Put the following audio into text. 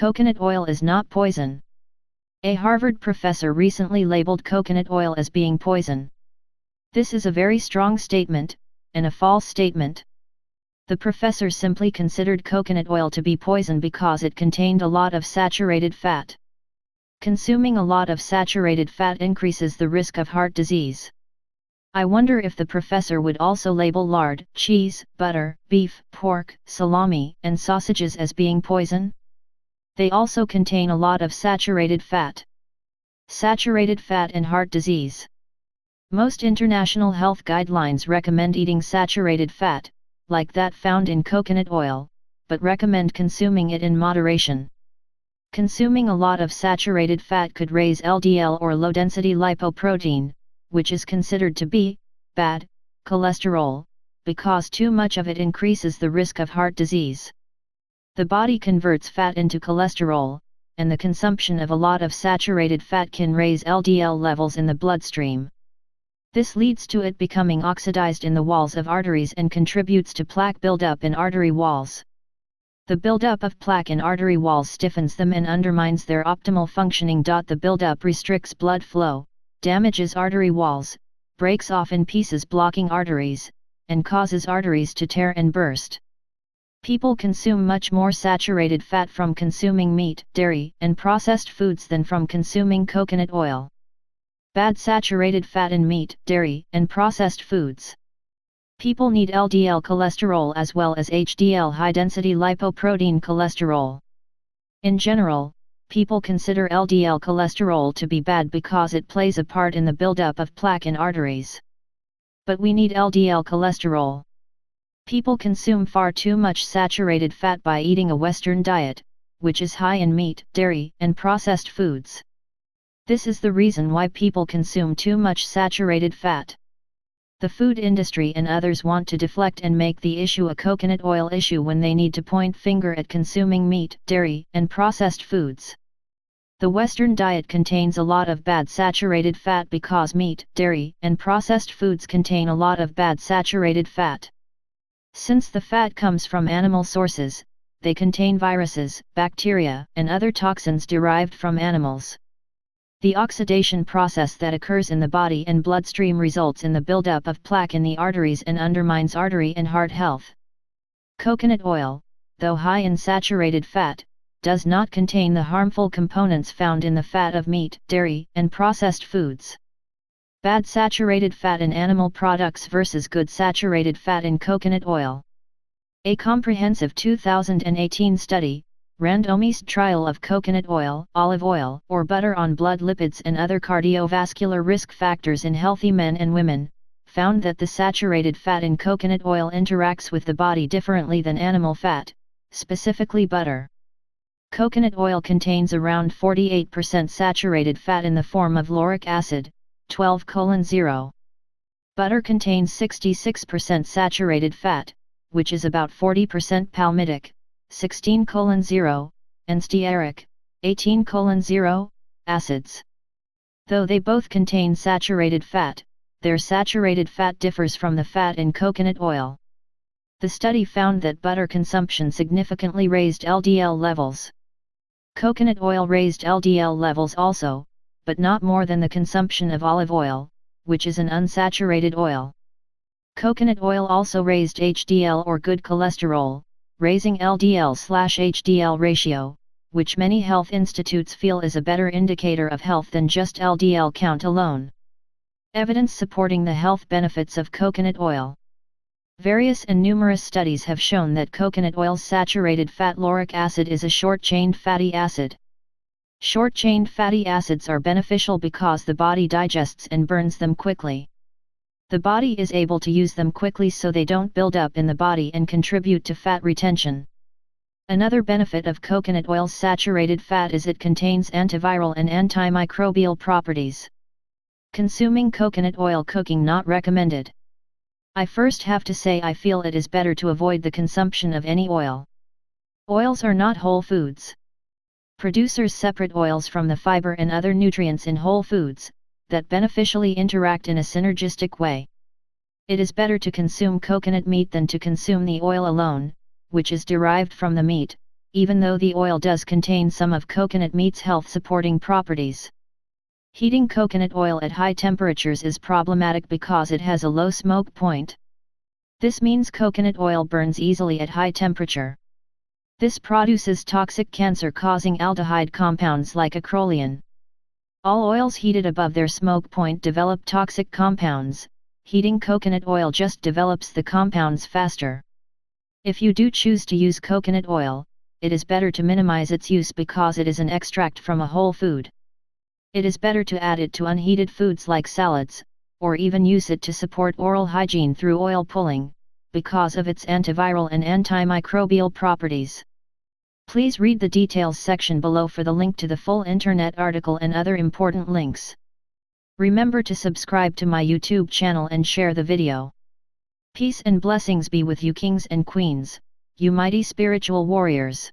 Coconut oil is not poison. A Harvard professor recently labeled coconut oil as being poison. This is a very strong statement, and a false statement. The professor simply considered coconut oil to be poison because it contained a lot of saturated fat. Consuming a lot of saturated fat increases the risk of heart disease. I wonder if the professor would also label lard, cheese, butter, beef, pork, salami, and sausages as being poison? They also contain a lot of saturated fat. Saturated fat and heart disease. Most international health guidelines recommend eating saturated fat, like that found in coconut oil, but recommend consuming it in moderation. Consuming a lot of saturated fat could raise LDL or low-density lipoprotein, which is considered to be bad cholesterol, because too much of it increases the risk of heart disease. The body converts fat into cholesterol, and the consumption of a lot of saturated fat can raise LDL levels in the bloodstream. This leads to it becoming oxidized in the walls of arteries and contributes to plaque buildup in artery walls. The buildup of plaque in artery walls stiffens them and undermines their optimal functioning. The buildup restricts blood flow, damages artery walls, breaks off in pieces blocking arteries, and causes arteries to tear and burst. People consume much more saturated fat from consuming meat, dairy, and processed foods than from consuming coconut oil. Bad saturated fat in meat, dairy, and processed foods. People need LDL cholesterol as well as HDL high-density lipoprotein cholesterol. In general, people consider LDL cholesterol to be bad because it plays a part in the buildup of plaque in arteries. But we need LDL cholesterol. People consume far too much saturated fat by eating a Western diet, which is high in meat, dairy, and processed foods. This is the reason why people consume too much saturated fat. The food industry and others want to deflect and make the issue a coconut oil issue when they need to point finger at consuming meat, dairy, and processed foods. The Western diet contains a lot of bad saturated fat because meat, dairy, and processed foods contain a lot of bad saturated fat. Since the fat comes from animal sources, they contain viruses, bacteria, and other toxins derived from animals. The oxidation process that occurs in the body and bloodstream results in the buildup of plaque in the arteries and undermines artery and heart health. Coconut oil, though high in saturated fat, does not contain the harmful components found in the fat of meat, dairy, and processed foods. Bad saturated fat in animal products versus good saturated fat in coconut oil. A comprehensive 2018 study, randomized trial of coconut oil, olive oil, or butter on blood lipids and other cardiovascular risk factors in healthy men and women, found that the saturated fat in coconut oil interacts with the body differently than animal fat, specifically butter. Coconut oil contains around 48% saturated fat in the form of lauric acid, 12:0. Butter contains 66% saturated fat, which is about 40% palmitic, 16:0, and stearic, 18:0, acids. Though they both contain saturated fat, their saturated fat differs from the fat in coconut oil. The study found that butter consumption significantly raised LDL levels. Coconut oil raised LDL levels also, but not more than the consumption of olive oil, which is an unsaturated oil. Coconut oil also raised HDL or good cholesterol, raising LDL/HDL ratio, which many health institutes feel is a better indicator of health than just LDL count alone. Evidence supporting the health benefits of coconut oil. Various and numerous studies have shown that coconut oil's saturated fat lauric acid is a short-chained fatty acid. Short-chained fatty acids are beneficial because the body digests and burns them quickly. The body is able to use them quickly so they don't build up in the body and contribute to fat retention. Another benefit of coconut oil's saturated fat is it contains antiviral and antimicrobial properties. Consuming coconut oil cooking not recommended. I first have to say I feel it is better to avoid the consumption of any oil. Oils are not whole foods. Producers separate oils from the fiber and other nutrients in whole foods, that beneficially interact in a synergistic way. It is better to consume coconut meat than to consume the oil alone, which is derived from the meat, even though the oil does contain some of coconut meat's health-supporting properties. Heating coconut oil at high temperatures is problematic because it has a low smoke point. This means coconut oil burns easily at high temperature. This produces toxic cancer-causing aldehyde compounds like acrolein. All oils heated above their smoke point develop toxic compounds. Heating coconut oil just develops the compounds faster. If you do choose to use coconut oil, it is better to minimize its use because it is an extract from a whole food. It is better to add it to unheated foods like salads, or even use it to support oral hygiene through oil pulling, because of its antiviral and antimicrobial properties. Please read the details section below for the link to the full internet article and other important links. Remember to subscribe to my YouTube channel and share the video. Peace and blessings be with you kings and queens, you mighty spiritual warriors.